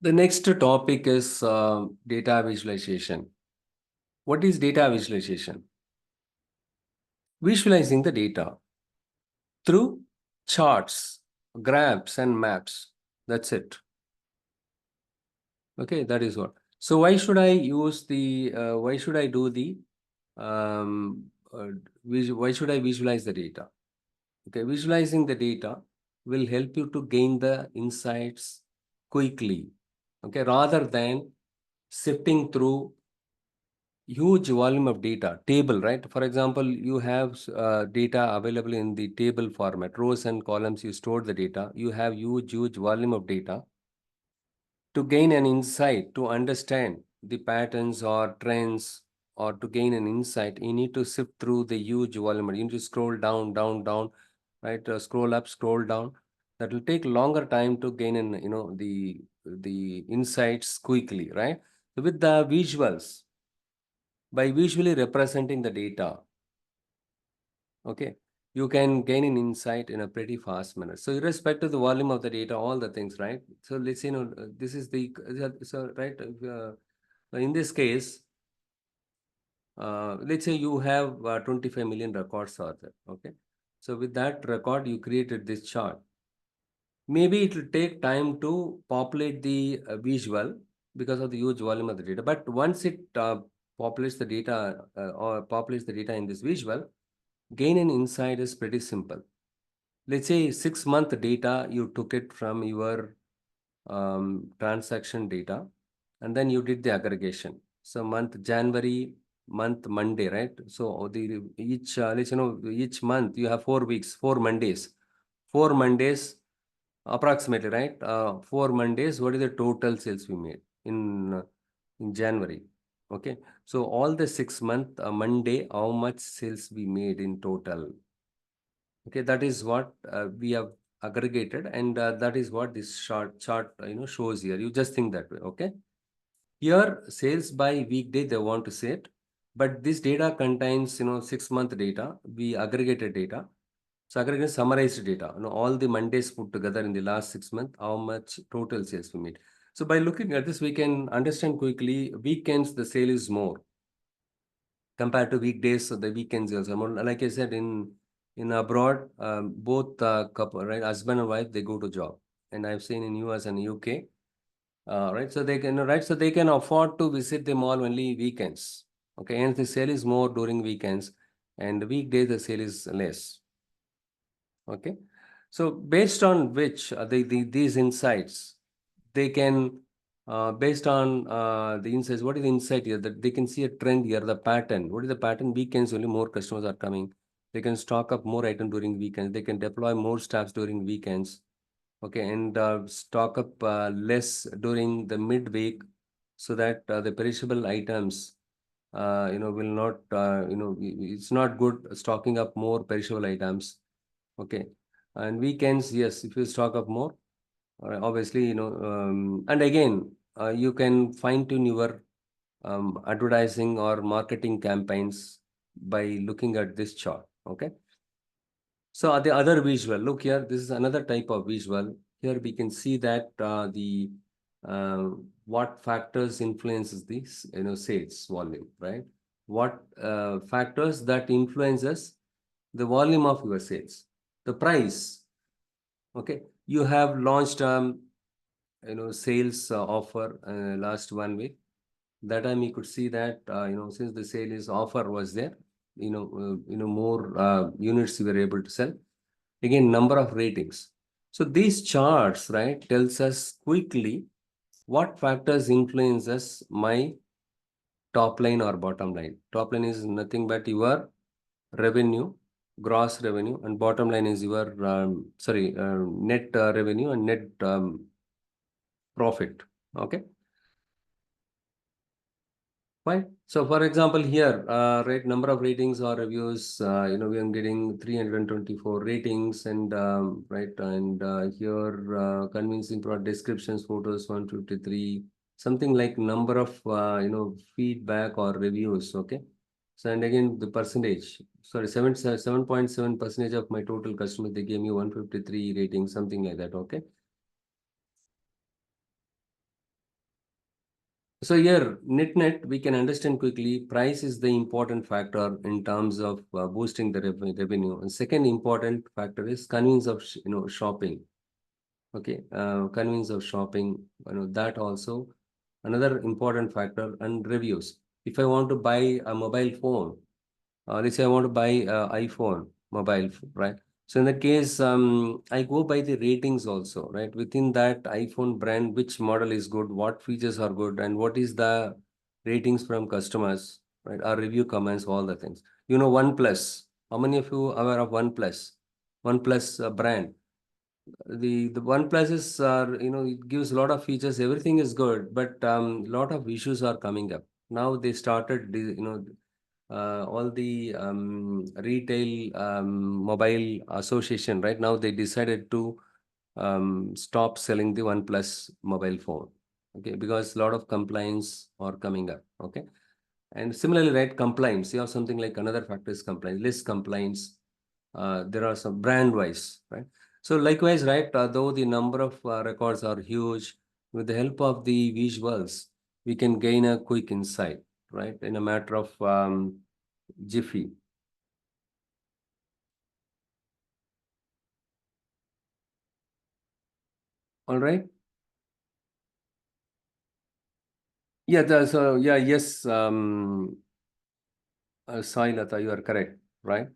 The next topic is data visualization. What is data visualization? Visualizing the data through charts, graphs, and maps. That's it. Okay, that is what. So why should I use the? Why should I do the? Um, uh, why should I visualize the data? Okay, visualizing the data will help you to gain the insights quickly. Okay, rather than sifting through huge volume of data table, right? For example, you have data available in the table format, rows and columns. You store the data. You have huge volume of data. To gain an insight, to understand the patterns or trends, or to gain an insight, you need to sift through the huge volume. You need to scroll down, right? Scroll up, scroll down. That will take longer time to gain an, the insights quickly, right? So with the visuals, by visually representing the data, okay, you can gain an insight in a pretty fast manner. So irrespective of the volume of the data, all the things, right? So let's say, this is the, so right, in this case, let's say you have 25 million records are there, okay? So with that record, you created this chart. Maybe it will take time to populate the visual because of the huge volume of the data. But once it populates the data or populates the data in this visual, gain an insight is pretty simple. Let's say 6 month data, you took it from your transaction data, and then you did the aggregation. So month January, month Monday, right? So the each let's each month you have 4 weeks, 4 Mondays, 4 Mondays approximately, right? 4 Mondays. What is the total sales we made in January? Okay, so all the 6 month Monday, how much sales we made in total? Okay, that is what we have aggregated, and that is what this short chart shows here. You just think that way. Okay, here sales by weekday they want to say it, but this data contains 6 month data. We aggregated data. So aggregate summarized data. All the Mondays put together in the last 6 months, how much total sales we made. So by looking at this, we can understand quickly. Weekends the sale is more compared to weekdays. So the weekends also more. Like I said, in abroad, both couple, right, husband and wife, they go to job, and I've seen in US and UK, right, so they can, right, so they can afford to visit the mall only weekends. Okay, and the sale is more during weekends, and weekdays the sale is less. Okay, so based on which these insights, they can, based on the insights, what is the insight here? That they can see a trend here, the pattern. What is the pattern? Weekends only more customers are coming. They can stock up more items during weekends. They can deploy more staffs during weekends. Okay, and stock up less during the midweek, so that the perishable items, will not, it's not good stocking up more perishable items. Okay, and weekends, yes, if you stock up more, obviously, and again, you can fine tune your advertising or marketing campaigns by looking at this chart. Okay, so the other visual, look here, this is another type of visual. Here we can see that the what factors influences this, sales volume, right? What factors that influences the volume of your sales, the price. Okay, you have launched sales offer last 1 week. That time you could see that since the sale is offer was there, more units you were able to sell. Again, number of ratings. So these charts, right, tells us quickly what factors influences my top line or bottom line. Top line is nothing but your revenue, gross revenue, and bottom line is your net revenue and net profit. Okay, fine. So for example, here, right, number of ratings or reviews, we are getting 324 ratings, and right, and here convincing product descriptions, photos 153, something like number of feedback or reviews. Okay, so and again the percentage, sorry, 7.7% of my total customers, they gave me 153 ratings, something like that. Okay. So here, net, we can understand quickly, price is the important factor in terms of boosting the revenue. And second important factor is convenience of, shopping. Okay, convenience of shopping, that also another important factor, and reviews. If I want to buy a mobile phone, let's say I want to buy iPhone mobile, right? So in that case, I go by the ratings also, right? Within that iPhone brand, which model is good, what features are good, and what is the ratings from customers, right? Or review comments, all the things. OnePlus. How many of you are aware of OnePlus? OnePlus brand. The OnePluses are, it gives a lot of features. Everything is good, but lot of issues are coming up. Now they started, all the retail mobile association, right now they decided to stop selling the OnePlus mobile phone. Okay, because a lot of complaints are coming up. Okay, and similarly, right, compliance. You have something like another factor is compliance, less compliance. There are some brand wise, right? So likewise, right, though the number of records are huge, with the help of the visuals, we can gain a quick insight, right, in a matter of jiffy. All right. Yeah. So yeah. Yes. Sai Lata, you are correct, right?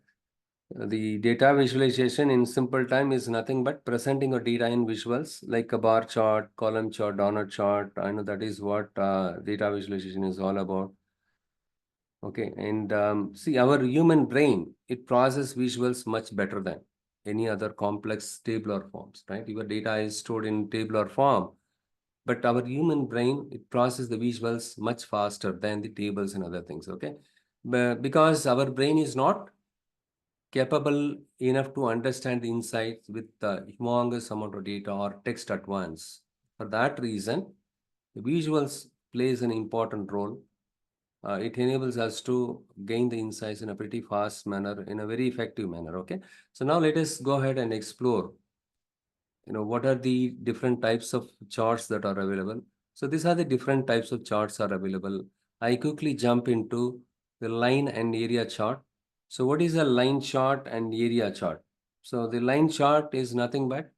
The data visualization in simple time is nothing but presenting a data in visuals like a bar chart, column chart, donut chart. I know that is what data visualization is all about. Okay, and see, our human brain, it processes visuals much better than any other complex tabular forms, right? Your data is stored in tabular form, but our human brain, it processes the visuals much faster than the tables and other things, okay? Because our brain is not capable enough to understand the insights with the humongous amount of data or text at once. For that reason, the visuals plays an important role. It enables us to gain the insights in a pretty fast manner, in a very effective manner. Okay. So now let us go ahead and explore, what are the different types of charts that are available. So these are the different types of charts are available. I quickly jump into the line and area chart. So what is a line chart and area chart? So the line chart is nothing but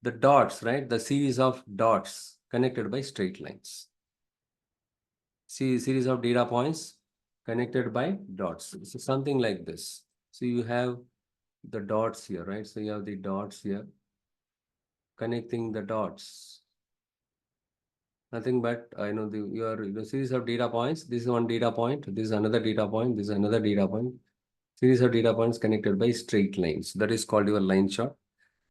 the dots, right? The series of dots connected by straight lines. See, series of data points connected by dots. So something like this. So you have the dots here, right? So you have the dots here connecting the dots. Nothing but your series of data points. This is one data point. This is another data point. This is another data point. Series of data points connected by straight lines. That is called your line chart.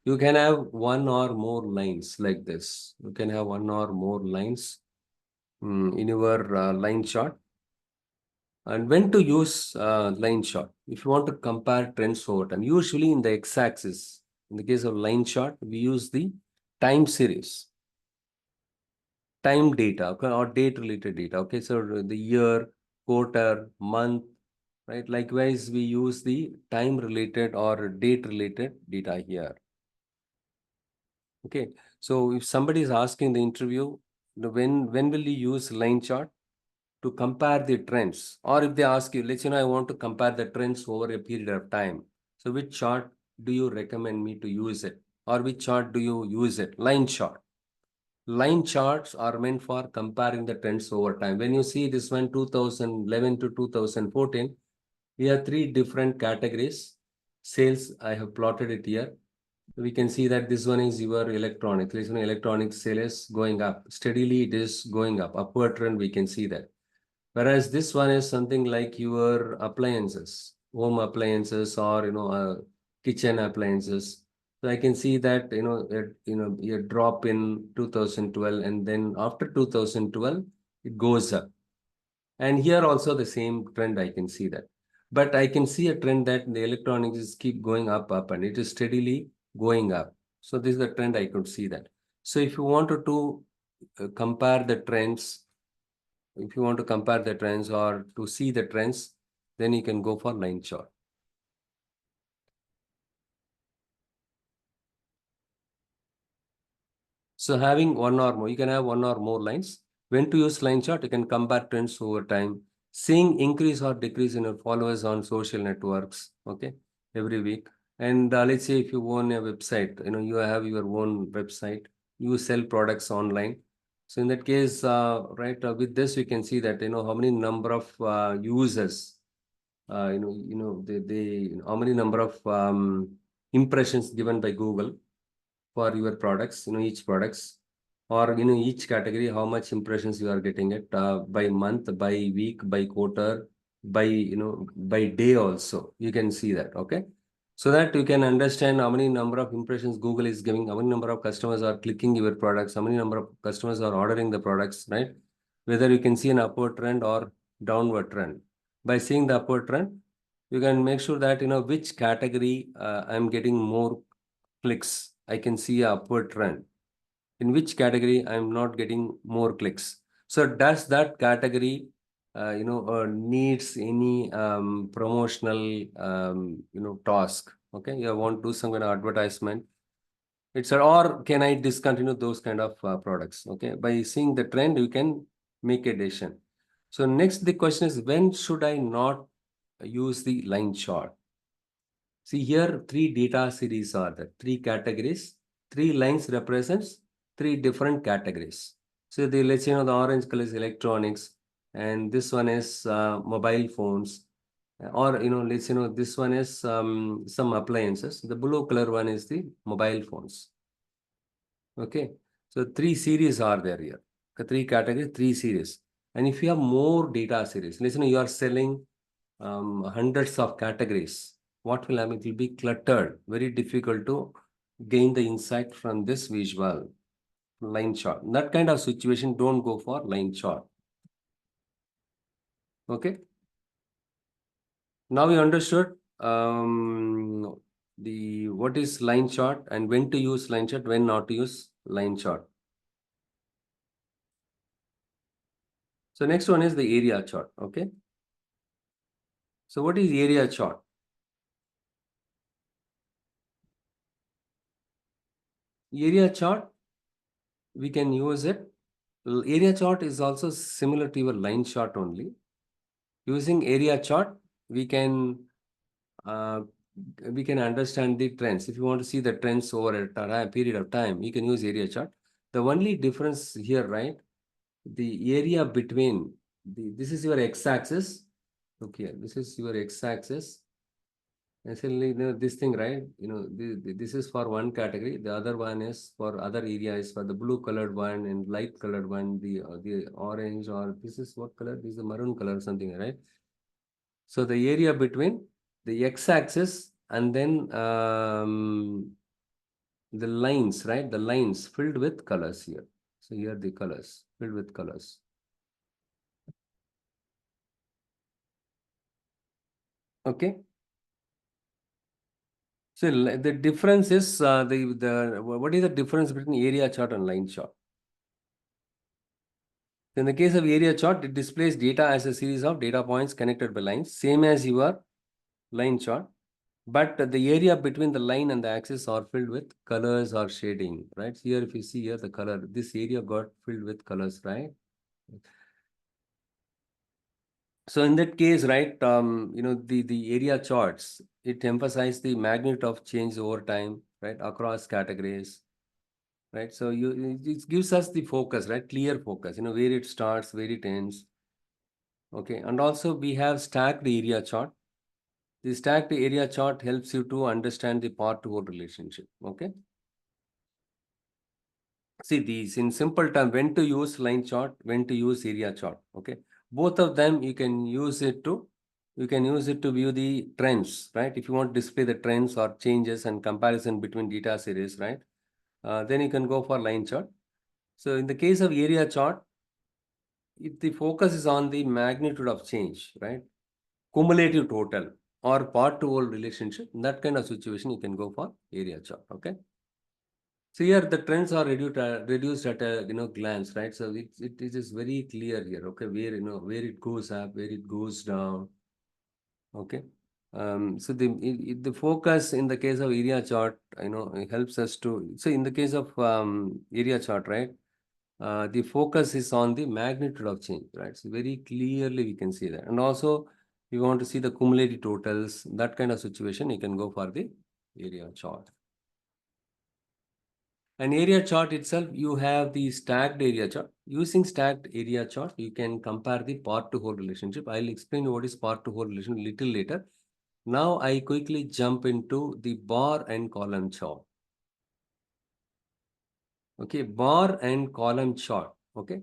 You can have one or more lines like this. You can have one or more lines in your line chart. And when to use line chart? If you want to compare trends over time, usually in the x-axis, in the case of line chart, we use the time series, time data, okay, or date related data. Okay, so the year, quarter, month, right? Likewise, we use the time related or date related data here. Okay, so if somebody is asking the interview, when will you use line chart? To compare the trends, or if they ask you, let's I want to compare the trends over a period of time. So which chart do you recommend me to use it? Or which chart do you use it? Line chart. Line charts are meant for comparing the trends over time. When you see this one, 2011 to 2014, we have three different categories. Sales, I have plotted it here. We can see that this one is your electronics. Listen, electronics sale is going up. Steadily it is going up. Upward trend, we can see that. Whereas this one is something like your appliances, home appliances, or kitchen appliances. So I can see that a drop in 2012, and then after 2012 it goes up. And here also the same trend I can see that. But I can see a trend that the electronics is keep going up, and it is steadily going up. So this is the trend I could see that. So if you wanted to compare the trends, if you want to compare the trends or to see the trends, then you can go for line chart. So having one or more, you can have one or more lines. When to use line chart, you can compare trends over time, seeing increase or decrease in your followers on social networks, okay, every week. And let's say if you own a website, you have your own website, you sell products online. So in that case, right, with this, we can see that, how many number of users, how many number of impressions given by Google for your products, each products, or each category, how much impressions you are getting it by month, by week, by quarter, by by day also. You can see that, okay? So that you can understand how many number of impressions Google is giving, how many number of customers are clicking your products, how many number of customers are ordering the products, right? Whether you can see an upward trend or downward trend. By seeing the upward trend, you can make sure that which category I'm getting more clicks. I can see a upward trend. In which category I'm not getting more clicks. So does that category needs any promotional task? Okay, you want to do some kind of advertisement. Or can I discontinue those kind of products? Okay, by seeing the trend, you can make a decision. So next, the question is, when should I not use the line chart? See here, three data series are there, three categories, three lines represents three different categories. So let's say, the orange color is electronics, and this one is mobile phones, or, let's say, this one is some appliances. The blue color one is the mobile phones. Okay. So three series are there here. Three categories, three series. And if you have more data series, listen, you are selling hundreds of categories. What will happen? It will be cluttered, very difficult to gain the insight from this visual line chart. In that kind of situation, don't go for line chart. Okay. Now we understood what is line chart and when to use line chart, when not to use line chart. So next one is the area chart. Okay. So what is area chart? Area chart, we can use it. Area chart is also similar to your line chart only. Using area chart, we can understand the trends. If you want to see the trends over a period of time, you can use area chart. The only difference here, right? The area between this is your x-axis. Okay, this is your x-axis. Essentially, this thing, right? This is for one category. The other one is for other area is for the blue colored one and light colored one. The orange, or this is what color? This is the maroon color, something, right? So the area between the x-axis and then the lines, right? The lines filled with colors here. So here the colors filled with colors. Okay. So the difference is what is the difference between area chart and line chart? In the case of area chart, it displays data as a series of data points connected by lines, same as your line chart. But the area between the line and the axis are filled with colors or shading, right? Here, if you see here, the color, this area got filled with colors, right? So in that case, right, the area charts, it emphasizes the magnitude of change over time, right, across categories, right? So it gives us the focus, right, clear focus, where it starts, where it ends. Okay, and also we have stacked area chart. The stacked area chart helps you to understand the part-to-whole relationship. Okay. See these in simple term, when to use line chart, when to use area chart. Okay. Both of them you can use it to view the trends, right? If you want to display the trends or changes and comparison between data series, right? Then you can go for line chart. So in the case of area chart, if the focus is on the magnitude of change, right? Cumulative total or part-to-whole relationship, in that kind of situation, you can go for area chart. Okay. So here the trends are reduced at a glance, right? So it is very clear here. Okay, where it goes up, where it goes down. Okay. So the focus in the case of area chart, it helps us to. So in the case of area chart, right? the focus is on the magnitude of change, right? So very clearly we can see that. And also, you want to see the cumulative totals, that kind of situation, you can go for the area chart. An area chart itself, you have the stacked area chart. Using stacked area chart, you can compare the part to whole relationship. I'll explain what is part to whole relation a little later. Now I quickly jump into the bar and column chart. Okay, bar and column chart. Okay,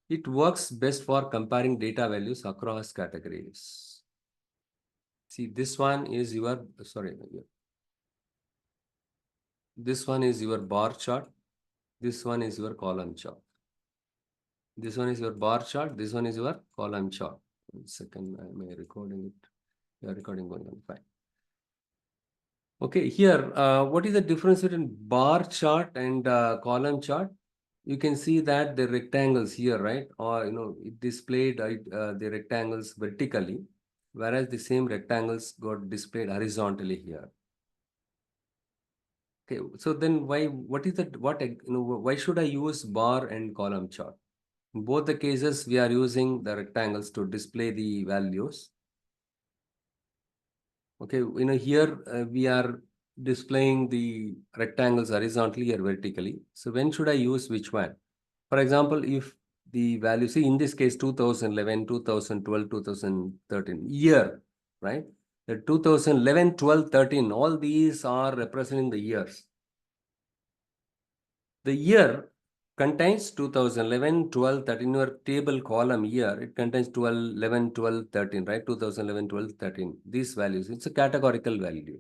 it works best for comparing data values across categories. See, this one is your, sorry, this one is your bar chart. This one is your column chart. This one is your bar chart. This one is your column chart. 1 second, am I recording it? Yeah, recording going on, fine. Okay, here, what is the difference between bar chart and column chart? You can see that the rectangles here, right? Or, it displayed the rectangles vertically, whereas the same rectangles got displayed horizontally here. Okay, so then why should I use bar and column chart? In both the cases, we are using the rectangles to display the values. Okay, here we are displaying the rectangles horizontally or vertically. So when should I use which one? For example, if the value, see in this case 2011, 2012, 2013, year, right? The 2011, 12, 13, all these are representing the years. The year contains 2011, 12, 13, your table column year, it contains 12, 11, 12, 13, right? 2011, 12, 13, these values, it's a categorical value.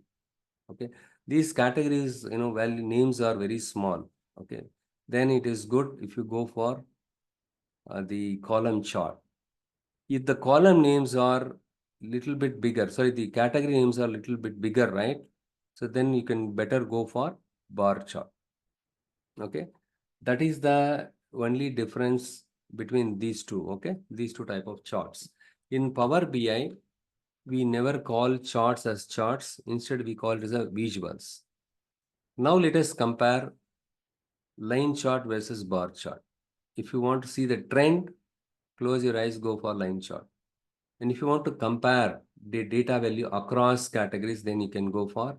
Okay, these categories, value names are very small. Okay, then it is good if you go for the column chart. If the column names are little bit bigger, sorry, the category names are little bit bigger, right? So then you can better go for bar chart. Okay, that is the only difference between these two. Okay, these two type of charts. In Power BI, we never call charts as charts. Instead, we call it as a visuals. Now let us compare line chart versus bar chart. If you want to see the trend, close your eyes, go for line chart. And if you want to compare the data value across categories, then you can go for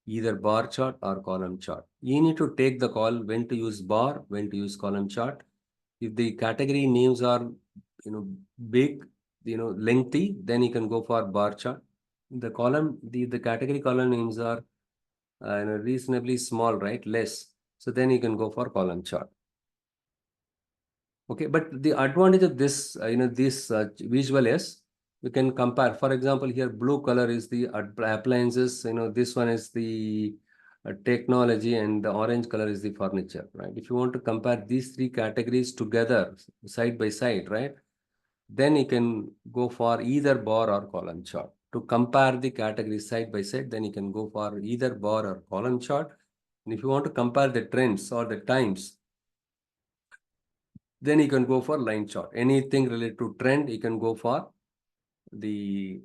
either bar chart or column chart. You need to take the call when to use bar, when to use column chart. If the category names are, big, lengthy, then you can go for bar chart. The category column names are reasonably small, right? Less. So then you can go for column chart. Okay, but the advantage of this, this visual is we can compare. For example, here blue color is the appliances. This one is the technology, and the orange color is the furniture, right? If you want to compare these three categories together, side by side, right? Then you can go for either bar or column chart. To compare the categories side by side, then you can go for either bar or column chart. And if you want to compare the trends or the times, then you can go for line chart. Anything related to trend, you can go for the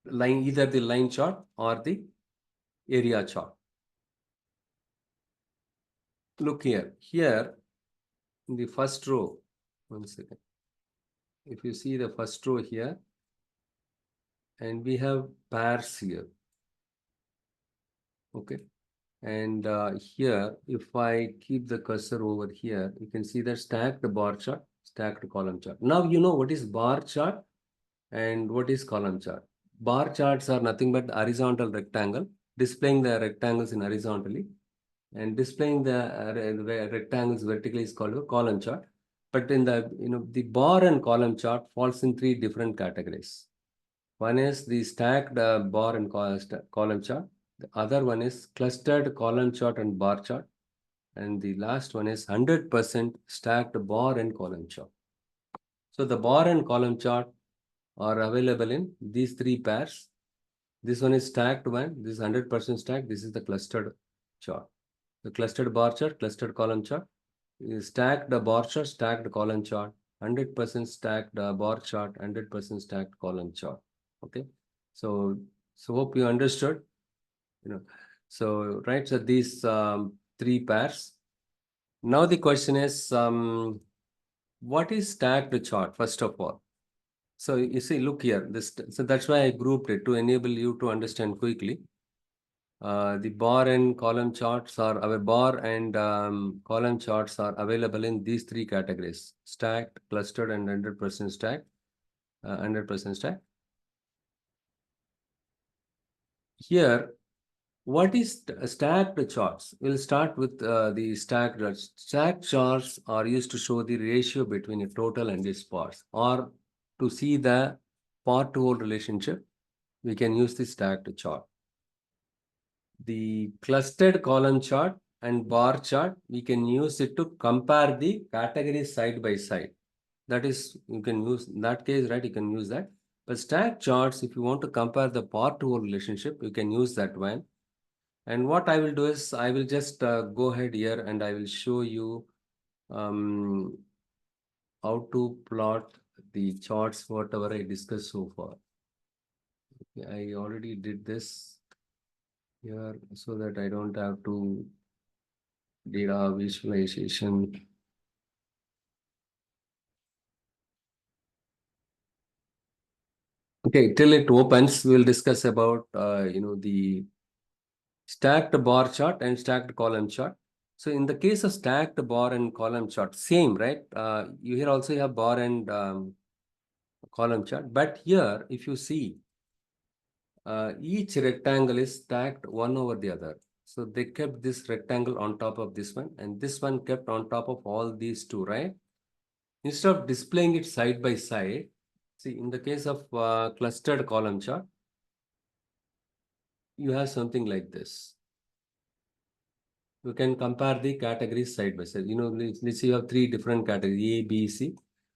line, either the line chart or the area chart. Look here. Here in the first row, 1 second. If you see the first row here, and we have pairs here. Okay. And here, if I keep the cursor over here, you can see that stacked bar chart, stacked column chart. Now you know what is bar chart and what is column chart. Bar charts are nothing but horizontal rectangle, displaying the rectangles in horizontally, and displaying the rectangles vertically is called a column chart. But in the, the bar and column chart falls in three different categories. One is the stacked bar and column chart. The other one is clustered column chart and bar chart. And the last one is 100% stacked bar and column chart. So the bar and column chart are available in these three pairs. This one is stacked one. This is 100% stacked. This is the clustered chart. The clustered bar chart, clustered column chart. Stacked bar chart, stacked column chart. 100% stacked bar chart, 100% stacked column chart. Okay. So hope you understood. So right. So these three pairs. Now the question is, what is stacked chart, first of all? So you see, look here, so that's why I grouped it to enable you to understand quickly. The bar and column charts are our bar and column charts are available in these three categories: stacked, clustered, and 100% stacked. 100% stacked. Here, what is stacked charts? We'll start with the stacked charts. Stacked charts are used to show the ratio between a total and its parts, or to see the part to whole relationship. We can use the stacked chart. The clustered column chart and bar chart, we can use it to compare the categories side by side. That is, you can use in that case, right? You can use that. But stack charts, if you want to compare the part to whole relationship, you can use that one. And what I will do is I will just go ahead here and I will show you how to plot the charts, whatever I discussed so far. I already did this here so that I don't have to data visualization. Okay, till it opens, we'll discuss about the stacked bar chart and stacked column chart. So in the case of stacked bar and column chart, same, right? You here also have bar and column chart, but here, if you see, each rectangle is stacked one over the other. So they kept this rectangle on top of this one, and this one kept on top of all these two, right? Instead of displaying it side by side, see, in the case of clustered column chart, you have something like this. You can compare the categories side by side. Let's say you have three different categories, A, B, C.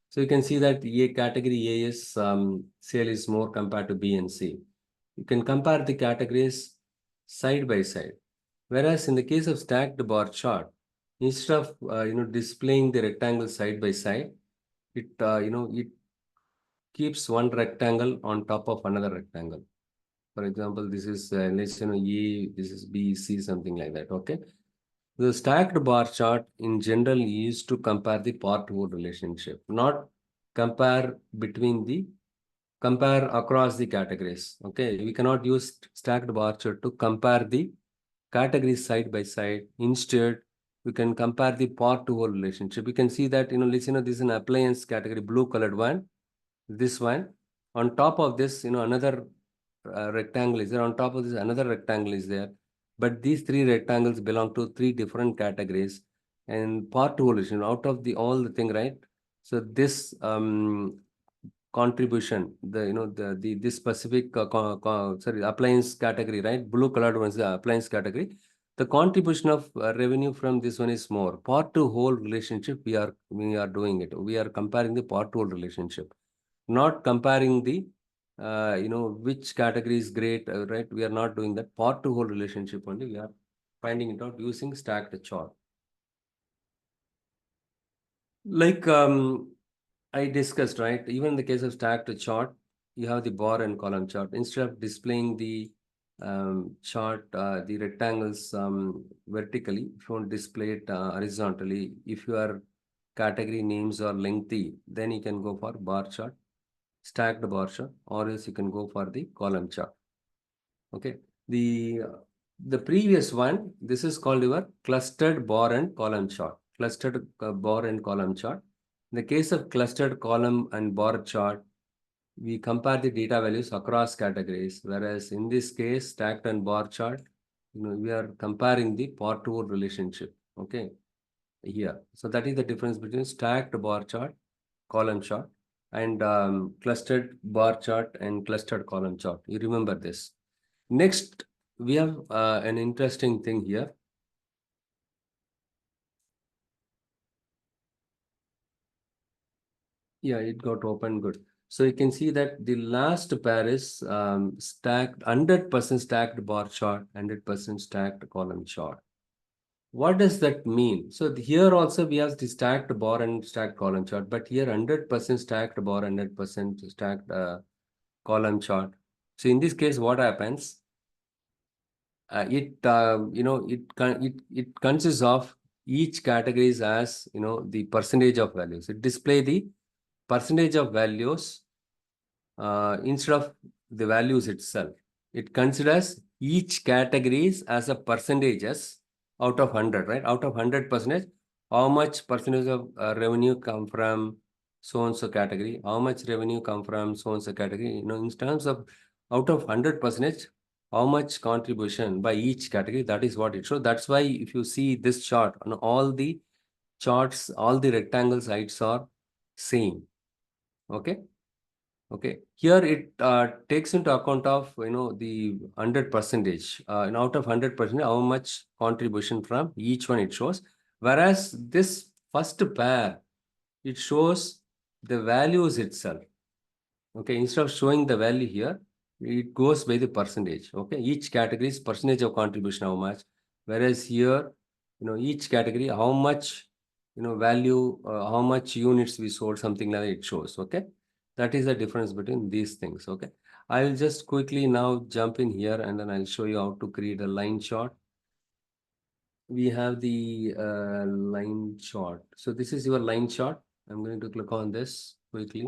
So you can see that category A is sale is more compared to B and C. You can compare the categories side by side. Whereas in the case of stacked bar chart, instead of displaying the rectangle side by side, it keeps one rectangle on top of another rectangle. For example, this is let's E, this is B, C, something like that. Okay. The stacked bar chart in general is to compare the part-word relationship, not compare across the categories. Okay, we cannot use stacked bar chart to compare the categories side by side. Instead, we can compare the part-to-whole relationship. You can see that, this is an appliance category, blue colored one. This one. On top of this, another rectangle is there. On top of this, another rectangle is there. But these three rectangles belong to three different categories. And part two relation out of all the thing, right? So this contribution, this specific appliance category, right? Blue colored one is the appliance category. The contribution of revenue from this one is more. Part to whole relationship, we are doing it. We are comparing the part to whole relationship, not comparing the which category is great, right? We are not doing that. Part to whole relationship only. We are finding it out using stacked chart. Like I discussed, right? Even in the case of stacked chart, you have the bar and column chart. Instead of displaying the chart, the rectangles vertically, if you want to display it horizontally, if your category names are lengthy, then you can go for bar chart, stacked bar chart, or else you can go for the column chart. Okay. The previous one, this is called your clustered bar and column chart. Clustered bar and column chart. In the case of clustered column and bar chart, we compare the data values across categories. Whereas in this case, stacked and bar chart, we are comparing the part-to relationship. Okay. Here. So that is the difference between stacked bar chart, column chart, and clustered bar chart and clustered column chart. You remember this. Next, we have an interesting thing here. Yeah, it got open good. So you can see that the last pair is stacked, 100% stacked bar chart, 100% stacked column chart. What does that mean? So here also we have the stacked bar and stacked column chart, but here 100% stacked bar, 100% stacked column chart. So in this case, what happens? It consists of each category as, the percentage of values. It display the percentage of values instead of the values itself. It considers each categories as a percentages out of 100, right? Out of 100%, how much percentage of revenue come from so and so category, how much revenue come from so and so category, in terms of out of 100%, how much contribution by each category, that is what it shows. That's why if you see this chart, on all the charts, all the rectangle sides are same. Okay. Okay, here it takes into account of the 100%, and out of 100%, how much contribution from each one it shows. Whereas this first pair, it shows the values itself. Okay, instead of showing the value here, it goes by the percentage. Okay, each category is percentage of contribution, how much. Whereas here, each category, how much value, how much units we sold, something like that it shows. Okay. That is the difference between these things. Okay. I will just quickly now jump in here and then I'll show you how to create a line chart. We have the line chart. So this is your line chart. I'm going to click on this quickly.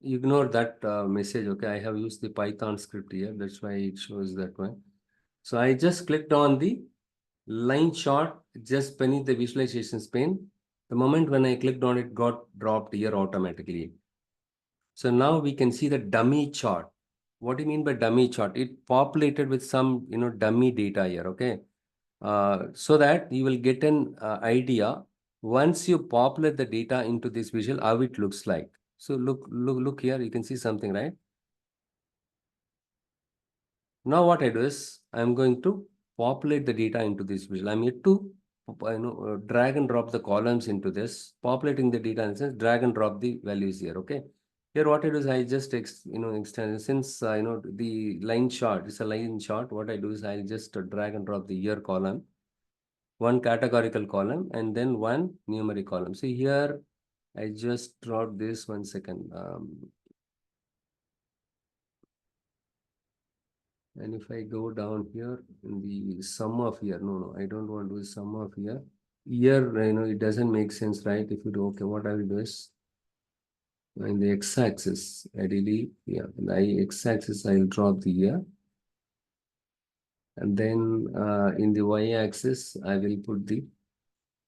Ignore that message. Okay. I have used the Python script here. That's why it shows that one. So I just clicked on the line chart just beneath the visualization pane. The moment when I clicked on it, got dropped here automatically. So now we can see the dummy chart. What do you mean by dummy chart? It populated with some, dummy data here, okay? So that you will get an idea once you populate the data into this visual, how it looks like. So look here, you can see something, right? Now what I do is I'm going to populate the data into this visual. I'm yet to drag and drop the columns into this, populating the data in the sense, drag and drop the values here. Okay. Here what I do is I just extend, since the line chart is a line chart. What I do is I'll just drag and drop the year column, one categorical column, and then one numeric column. See here, I just dropped this 1 second. And if I go down here in the sum of year, no, I don't want to do sum of year. Year, it doesn't make sense, right? If you do, okay, what I will do is in the x-axis, ideally, yeah, in the x-axis, I'll drop the year. And then in the y-axis, I will put the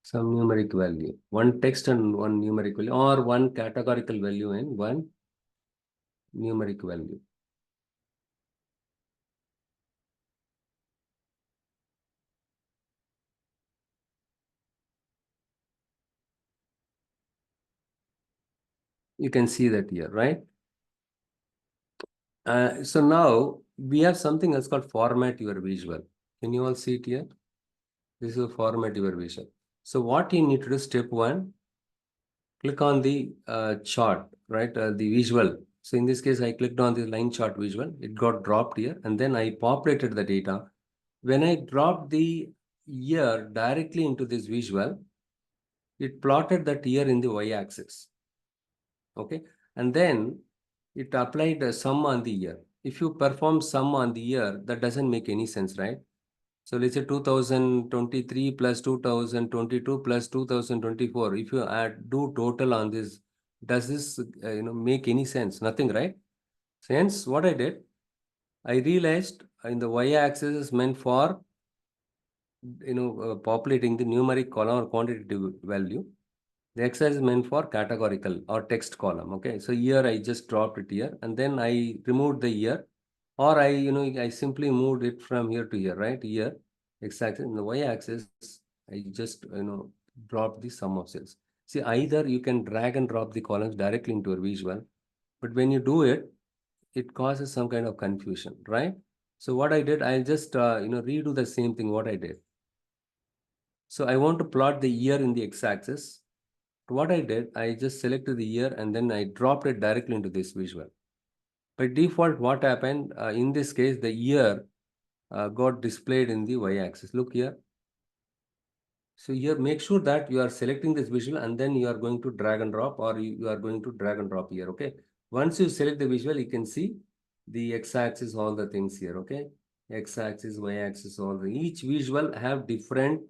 some numeric value, one text and one numeric value, or one categorical value and one numeric value. You can see that here, right? So now we have something else called format your visual. Can you all see it here? This is a format your visual. So what you need to do, step one, click on the chart, right? The visual. So in this case, I clicked on the line chart visual. It got dropped here, and then I populated the data. When I dropped the year directly into this visual, it plotted that year in the y-axis. Okay, and then it applied a sum on the year. If you perform sum on the year, that doesn't make any sense, right? So let's say 2023 plus 2022 plus 2024. If you do total on this, does this make any sense? Nothing, right? So hence, what I did, I realized in the y-axis is meant for populating the numeric column or quantitative value. The exercise is meant for categorical or text column. Okay, so here I just dropped it here, and then I removed the year, or I simply moved it from here to here, right? Here, x-axis. In the y-axis, I just dropped the sum of cells. See, either you can drag and drop the columns directly into a visual, but when you do it, it causes some kind of confusion, right? So what I did, I'll just redo the same thing what I did. So I want to plot the year in the x-axis. What I did, I just selected the year and then I dropped it directly into this visual. By default, what happened, in this case, the year got displayed in the y-axis. Look here. So here, make sure that you are selecting this visual and then you are going to drag and drop, or you are going to drag and drop here, okay? Once you select the visual, you can see the x-axis, all the things here, okay? x-axis, y-axis, all each visual have different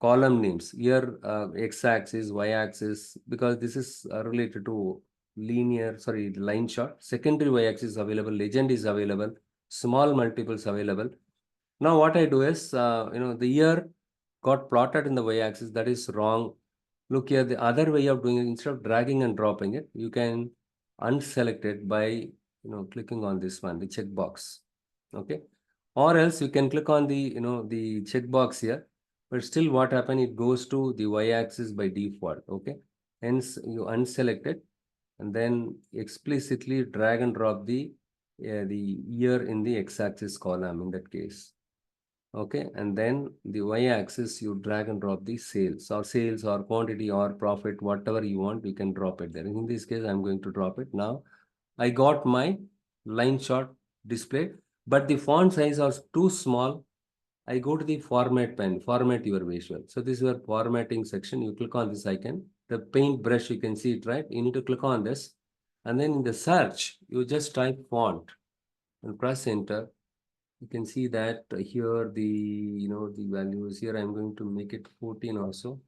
column names. Here, x-axis, y-axis, because this is related to line chart. Secondary y-axis is available, legend is available, small multiples available. Now what I do is, the year got plotted in the y-axis. That is wrong. Look here, the other way of doing it, instead of dragging and dropping it, you can unselect it by, clicking on this one, the checkbox. Okay. Or else you can click on the checkbox here, but still what happen, it goes to the y-axis by default. Okay. Hence you unselect it and then explicitly drag and drop the year in the x-axis column in that case. Okay, and then the y-axis you drag and drop the sales or quantity or profit, whatever you want, you can drop it there. In this case, I'm going to drop it. Now I got my line chart displayed, but the font size was too small. I go to the format pen, format your visual. So this is your formatting section. You click on this icon, the paint brush, you can see it, right? You need to click on this. And then in the search, you just type font and press enter. You can see that here the values here. I'm going to make it 14 also.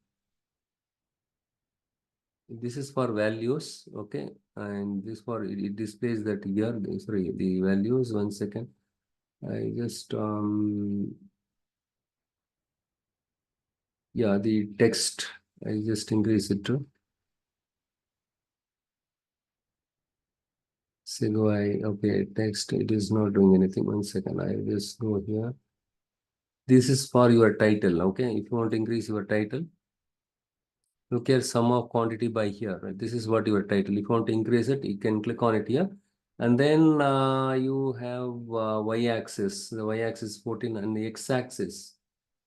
This is for values, okay, and this for it displays that here. Sorry, the values. 1 second. I just yeah, the text. I just increase it to Segway. Okay, text. It is not doing anything. 1 second. I just go here. This is for your title. Okay, if you want to increase your title. Look here, sum of quantity by here. Right? This is what your title. If you want to increase it, you can click on it here. And then you have y-axis. The y-axis 14 and the x-axis.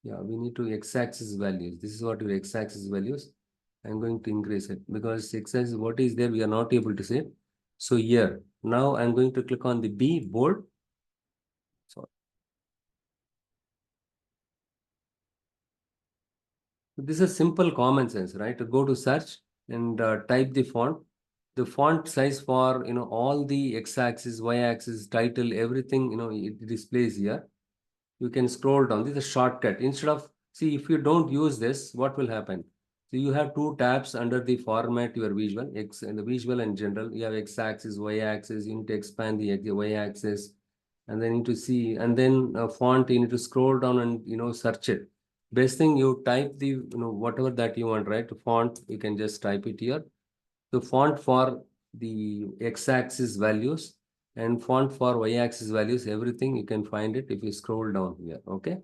Yeah, we need to x-axis values. This is what your x-axis values. I'm going to increase it because x-axis, what is there, we are not able to see it. So here, now I'm going to click on the B bold. So this is simple common sense, right? To go to search and type the font. The font size for all the x-axis, y-axis, title, everything it displays here. You can scroll down. This is a shortcut. Instead of see, if you don't use this, what will happen? So you have two tabs under the format your visual x and the visual and general. You have x-axis, y-axis. You need to expand the y-axis, and then you need to see, and then font. You need to scroll down and search it. Best thing, you type the whatever that you want, right? Font, you can just type it here. The font for the x-axis values and font for y-axis values, everything you can find it if you scroll down here. Okay,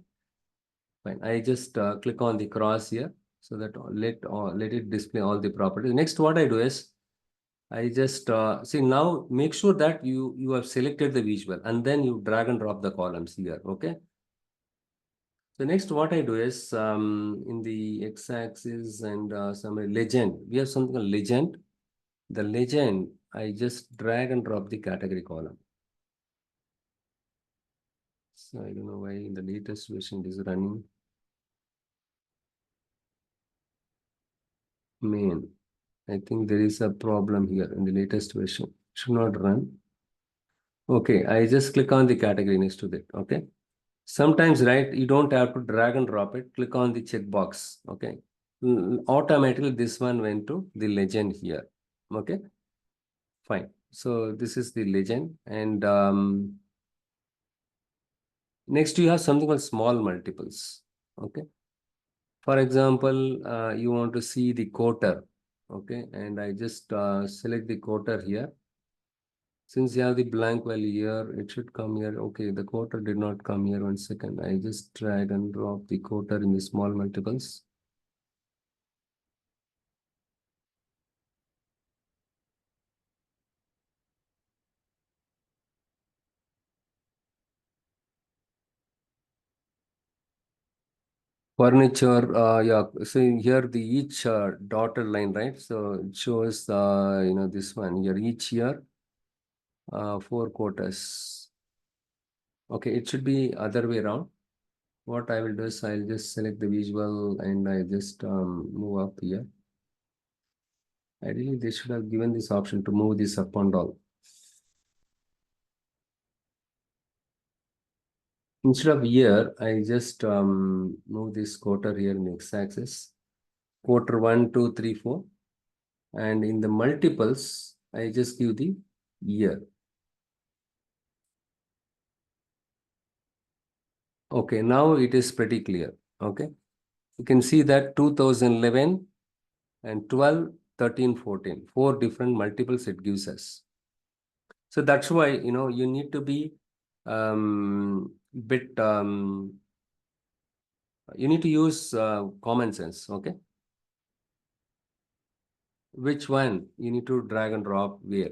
fine. I just click on the cross here so that let it display all the properties. Next, what I do is I just see, now make sure that you have selected the visual and then you drag and drop the columns here. Okay. So next, what I do is in the x-axis and some legend, we have something called legend. The legend, I just drag and drop the category column. So I don't know why in the latest version it is running. Main. I think there is a problem here in the latest version. Should not run. Okay, I just click on the category next to that. Okay. Sometimes, right, you don't have to drag and drop it. Click on the checkbox. Okay. Automatically, this one went to the legend here. Okay. Fine. So this is the legend. And next, you have something called small multiples. Okay. For example, you want to see the quarter, okay, and I just select the quarter here. Since you have the blank value here, it should come here. Okay, the quarter did not come here. 1 second. I just drag and drop the quarter in the small multiples. Furniture, yeah. So here the each dotted line, right? So it shows this one here. Each here, 4 quarters. Okay, it should be other way around. What I will do is I'll just select the visual and I just move up here. Ideally, they should have given this option to move this up and down. Instead of year, I just move this quarter here in x-axis. Quarter 1, 2, 3, 4. And in the multiples, I just give the year. Okay, now it is pretty clear. Okay. You can see that 2011 and 12, 13, 14. 4 different multiples it gives us. So that's why, you need to be bit, you need to use common sense. Okay. Which one you need to drag and drop where?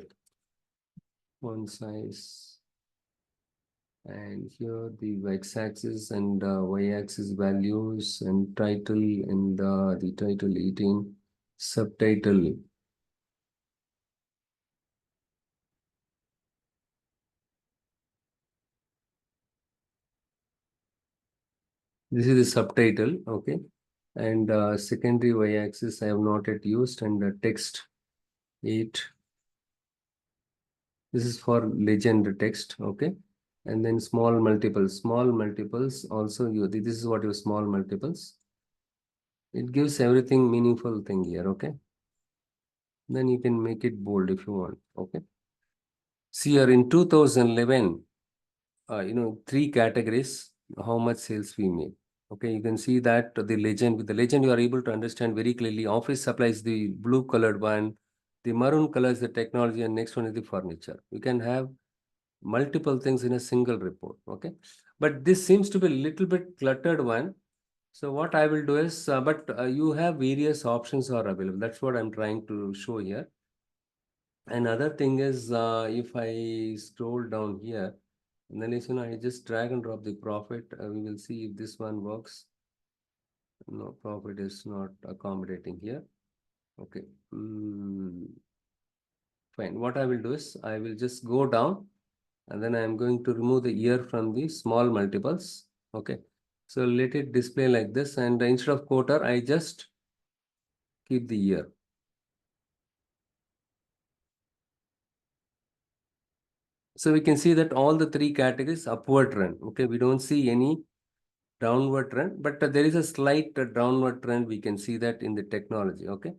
One size. And here the x-axis and y-axis values and title and the title 18, subtitle. This is the subtitle, okay. And secondary y-axis I have not yet used, and text 8. This is for legend text, okay. And then small multiples also this is what your small multiples. It gives everything meaningful thing here, okay. Then you can make it bold if you want, okay. See here in 2011, 3 categories, how much sales we made. Okay, you can see that the legend, with the legend you are able to understand very clearly. Office supplies, the blue colored one, the maroon color is the technology, and next one is the furniture. You can have multiple things in a single report, okay. But this seems to be a little bit cluttered one. So what I will do is, but you have various options are available. That's what I'm trying to show here. Another thing is, if I scroll down here, and then I just drag and drop the profit, we will see if this one works. No, profit is not accommodating here. Okay. Fine. What I will do is I will just go down, and then I am going to remove the year from the small multiples. Okay. So let it display like this, and instead of quarter, I just keep the year. So we can see that all the 3 categories upward trend. Okay. We don't see any downward trend, but there is a slight downward trend. We can see that in the technology. Okay.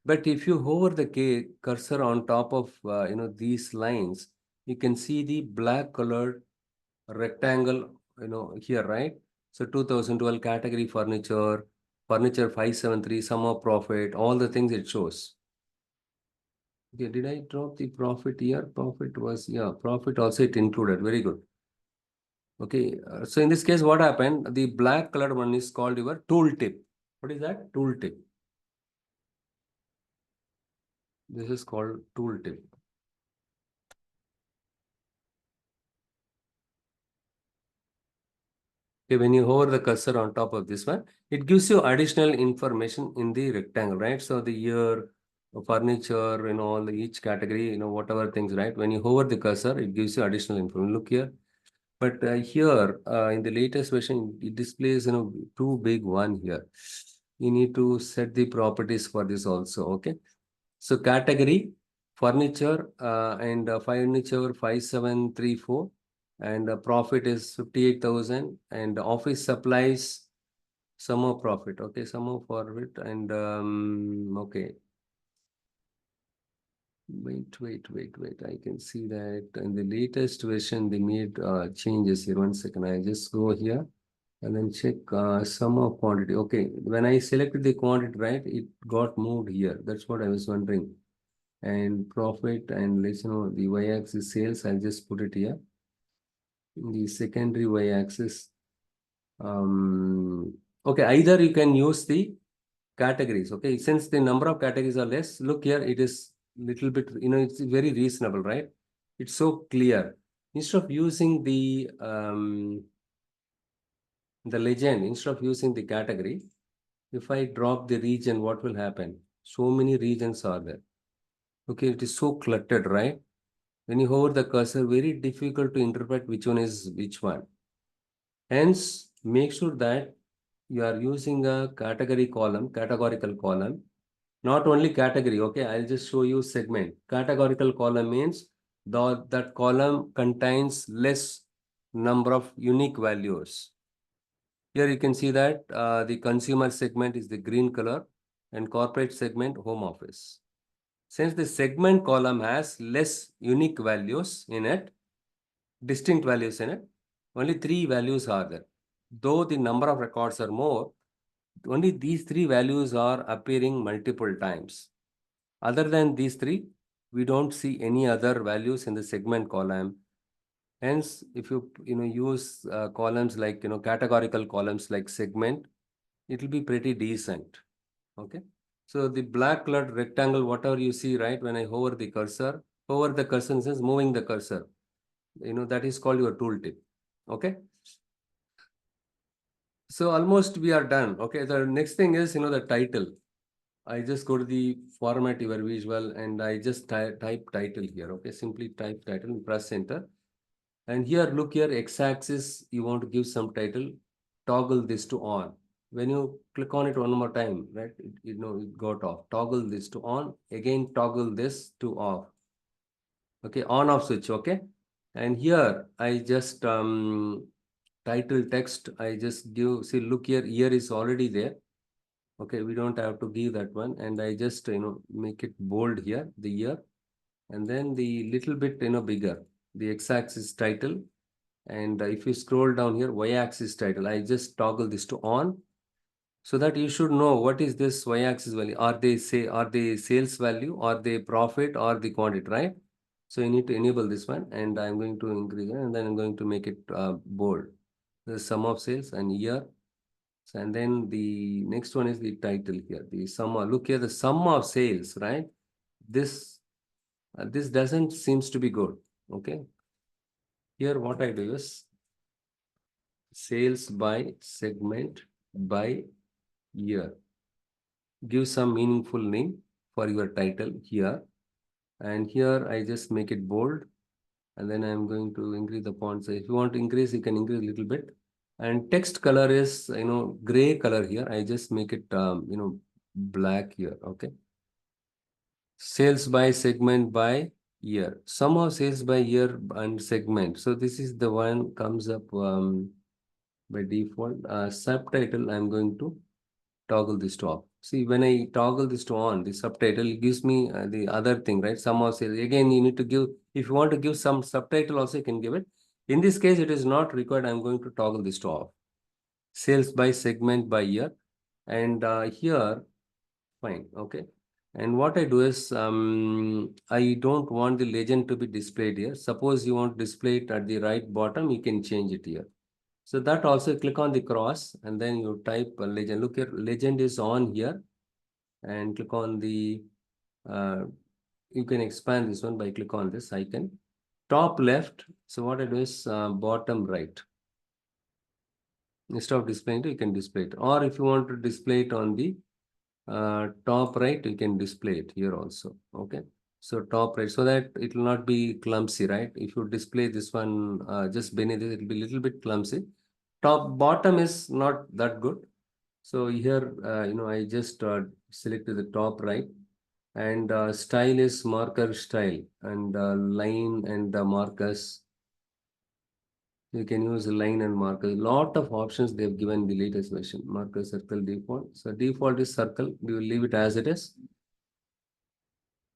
But if you hover the cursor on top of these lines, you can see the black colored rectangle here, right? So 2012 category furniture 573, sum of profit, all the things it shows. Okay, did I drop the profit here? Profit was, yeah, profit also it included. Very good. Okay, so in this case, what happened? The black colored one is called your tooltip. What is that? Tooltip. This is called tooltip. Okay, when you hover the cursor on top of this one, it gives you additional information in the rectangle, right? So the year, furniture, all each category, whatever things, right? When you hover the cursor, it gives you additional information. Look here. But here, in the latest version, it displays, too big one here. You need to set the properties for this also, okay? So category, furniture, and furniture 5734, and profit is 58,000, and office supplies, sum of profit, okay, sum of profit, and okay. Wait. I can see that in the latest version they made changes here. 1 second. I just go here and then check sum of quantity. Okay, when I selected the quantity, right, it got moved here. That's what I was wondering. And profit, and let's the y-axis sales. I'll just put it here. The secondary y-axis. Okay, either you can use the categories. Okay, since the number of categories are less, look here, it is little bit, it's very reasonable, right? It's so clear. Instead of using the legend, instead of using the category, if I drop the region, what will happen? So many regions are there. Okay, it is so cluttered, right? When you hover the cursor, very difficult to interpret which one is which one. Hence, make sure that you are using a categorical column, not only category. Okay, I'll just show you segment. Categorical column means that column contains less number of unique values. Here you can see that the consumer segment is the green color and corporate segment home office. Since the segment column has less unique values in it, distinct values in it, only 3 values are there. Though the number of records are more, only these 3 values are appearing multiple times. Other than these 3, we don't see any other values in the segment column. Hence, if you use columns like categorical columns like segment, it will be pretty decent. Okay. So the black colored rectangle, whatever you see, right, when I hover the cursor says moving the cursor. That is called your tooltip. Okay. So almost we are done. Okay. The next thing is, the title. I just go to the format your visual and I just type title here. Okay. Simply type title and press enter. And here, look here, x-axis, you want to give some title, toggle this to on. When you click on it one more time, right, it got off. Toggle this to on, again, toggle this to off. Okay, on off switch, okay. And here, I just, title text, I just give, see, look here, year is already there. Okay, we don't have to give that one. And I just, make it bold here, the year. And then the little bit, bigger, the x-axis title. And if you scroll down here, y-axis title, I just toggle this to on so that you should know what is this y-axis value. Are they sales value, are they profit, or the quantity, right? So you need to enable this one, and I'm going to increase it, and then I'm going to make it bold. The sum of sales and year. So, and then the next one is the title here. The sum of, look here, the sum of sales, right? This doesn't seems to be good. Okay. Here what I do is sales by segment by year. Give some meaningful name for your title here. And here I just make it bold. And then I'm going to increase the font size. If you want to increase, you can increase a little bit. And text color is, gray color here. I just make it, black here. Okay. Sales by segment by year. Somehow sales by year and segment. So this is the one comes up by default. Subtitle, I'm going to toggle this to off. See, when I toggle this to on, the subtitle gives me the other thing, right? Somehow sales. Again, you need to give, if you want to give some subtitle also, you can give it. In this case, it is not required. I'm going to toggle this to off. Sales by segment by year. And here, fine, okay. And what I do is, I don't want the legend to be displayed here. Suppose you want to display it at the right bottom, you can change it here. So that also click on the cross and then you type a legend. Look here, legend is on here and click on the, you can expand this one by click on this icon. Top left. So what I do is bottom right. Instead of displaying it, you can display it. Or if you want to display it on the top right, you can display it here also. Okay. So top right, so that it will not be clumsy, right? If you display this one just beneath it, it will be a little bit clumsy. Bottom is not that good. So here, I just selected the top right and style is marker style and line and markers. You can use line and markers. Lot of options they've given the latest version. Marker, circle, default. So default is circle. We will leave it as it is.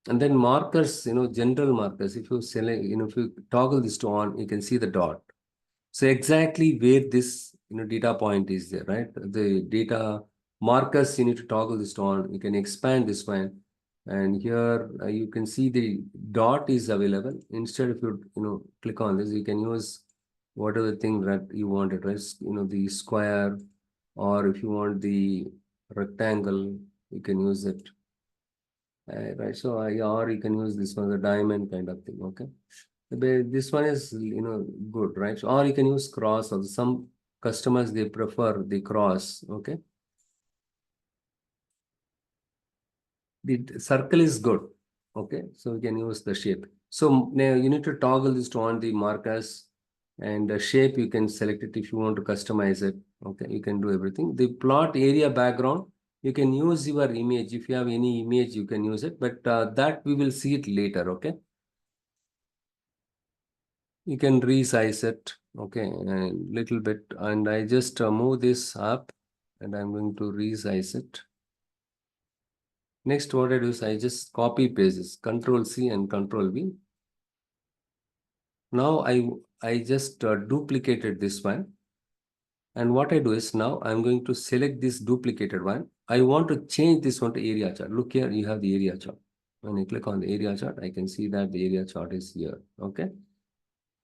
And then markers, general markers. If you select, if you toggle this to on, you can see the dot. So exactly where this data point is there, right? The data markers, you need to toggle this on. You can expand this one. And here you can see the dot is available. Instead, if you click on this, you can use whatever thing that you wanted, right? The square, or if you want the rectangle, you can use it. Right. So or you can use this one, the diamond kind of thing. Okay. This one is, good, right? Or you can use cross. Also, some customers, they prefer the cross. Okay. The circle is good. Okay. So you can use the shape. So now you need to toggle this to on the markers and the shape. You can select it if you want to customize it. Okay. You can do everything. The plot area background, you can use your image. If you have any image, you can use it, but that we will see it later. Okay. You can resize it, okay, a little bit. And I just move this up and I'm going to resize it. Next, what I do is I just copy paste this, Control C and Control V. Now I just duplicated this one. And what I do is now I'm going to select this duplicated one. I want to change this one to area chart. Look here, you have the area chart. When I click on the area chart, I can see that the area chart is here. Okay.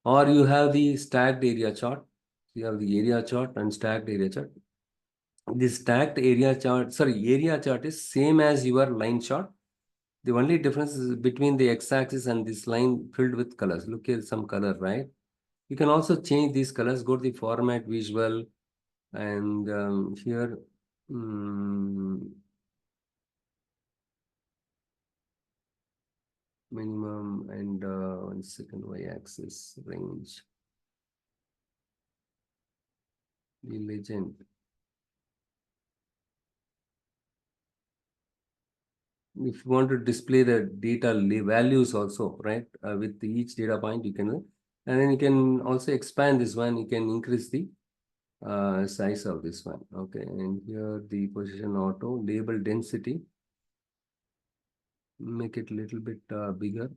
Or you have the stacked area chart. You have the area chart and stacked area chart. This stacked area chart is same as your line chart. The only difference is between the x-axis and this line filled with colors. Look here, some color, right? You can also change these colors. Go to the format visual, and here, minimum and 1 second, y-axis range, the legend. If you want to display the data values also, right, with each data point, you can, and then you can also expand this one. You can increase the size of this one. Okay, and here the position auto label density, make it a little bit bigger.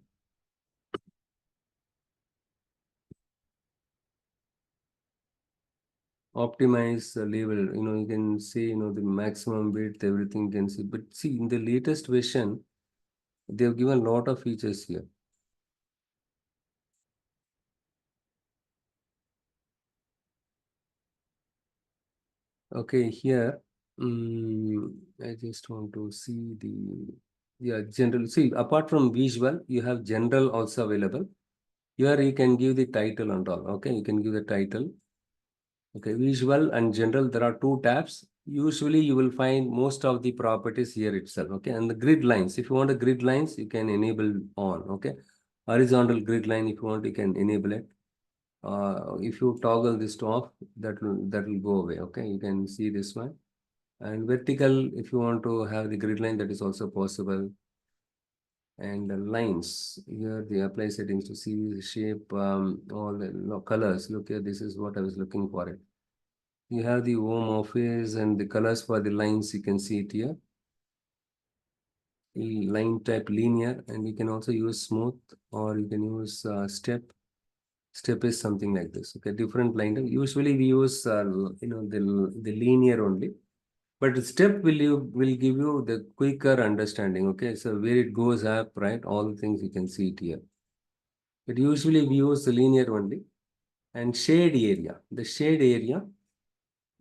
Optimize the label, you can see, the maximum width, everything you can see. But see, in the latest version, they have given a lot of features here. Okay, here, I just want to see general. See, apart from visual, you have general also available. Here you can give the title and all. Okay, you can give the title. Okay, visual and general, there are two tabs. Usually you will find most of the properties here itself. Okay, and the grid lines. If you want the grid lines, you can enable on. Okay, horizontal grid line, if you want, you can enable it. If you toggle this to off, that will go away. Okay, you can see this one. And vertical, if you want to have the grid line, that is also possible. And the lines, here the apply settings to see the shape, all the colors. Look here, this is what I was looking for it. You have the home office and the colors for the lines, you can see it here. Line type linear, and you can also use smooth, or you can use step. Step is something like this. Okay, different line type. Usually we use the linear only. But step will give you the quicker understanding. Okay, so where it goes up, right? All the things you can see it here. But usually we use the linear only. And shade area. The shade area,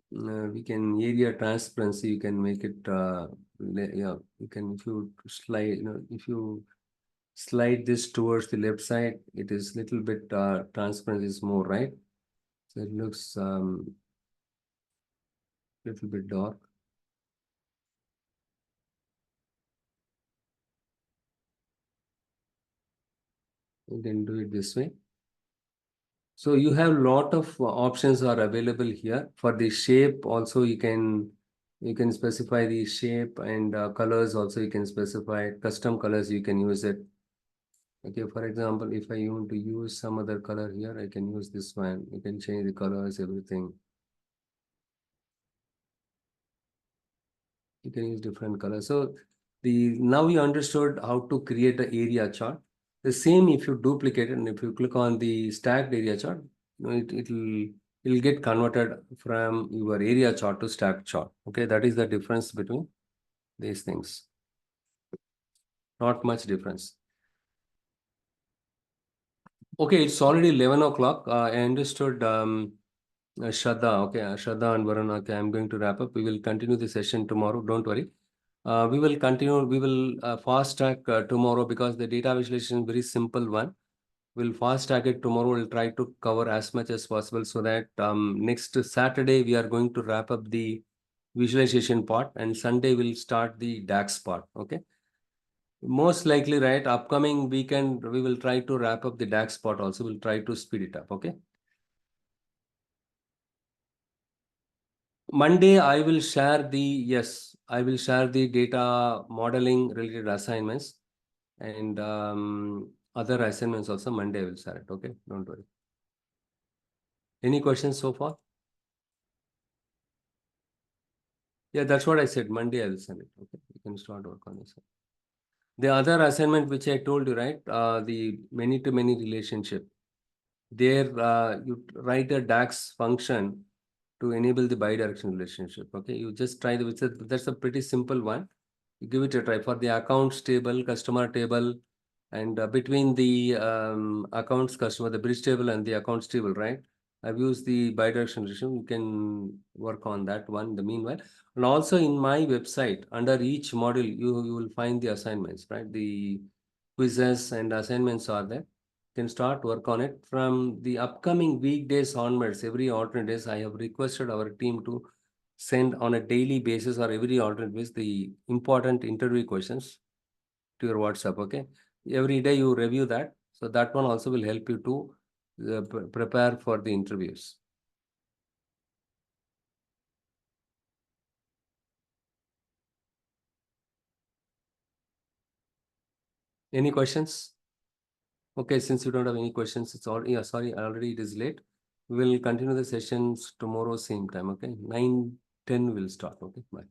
we can area transparency. You can make it. Yeah, you can, if you slide. If you slide this towards the left side, it is little bit transparency is more, right? So it looks little bit dark. You can do it this way. So you have lot of options are available here. For the shape also, you can specify the shape, and colors also you can specify. Custom colors you can use it. Okay, for example, if I want to use some other color here, I can use this one. You can change the colors, everything. You can use different colors. So now you understood how to create an area chart. The same if you duplicate it, and if you click on the stacked area chart, it'll get converted from your area chart to stacked chart. Okay, that is the difference between these things. Not much difference. Okay, it's already 11 o'clock. I understood Shraddha. Okay, Shraddha and Varun. Okay, I'm going to wrap up. We will continue the session tomorrow. Don't worry. We will continue. We will fast track tomorrow, because the data visualization is very simple one. We'll fast track it tomorrow. We'll try to cover as much as possible, so that next Saturday we are going to wrap up the visualization part, and Sunday we'll start the DAX part. Okay. Most likely, right? Upcoming weekend, we will try to wrap up the DAX part also. We'll try to speed it up. Okay. Monday, I will share the data modeling related assignments, and other assignments also. Monday I will share it. Okay. Don't worry. Any questions so far? Yeah, that's what I said. Monday I will send it. Okay, you can start work on this. The other assignment which I told you, right? The many-to-many relationship. There, you write a DAX function to enable the bidirectional relationship. Okay, you just try that's a pretty simple one. You give it a try for the accounts table, customer table, and between the accounts customer, the bridge table and the accounts table, right? I've used the bidirectional relationship. You can work on that one in the meanwhile. And also in my website, under each module, you will find the assignments, right? The quizzes and assignments are there. You can start work on it. From the upcoming weekdays onwards, every alternate days, I have requested our team to send on a daily basis or every alternate basis the important interview questions to your WhatsApp. Okay, every day you review that, so that one also will help you to prepare for the interviews. Any questions? Okay, since you don't have any questions, it's all, yeah, sorry, already it is late. We'll continue the sessions tomorrow same time. Okay, 9:10 we'll start. Okay, bye.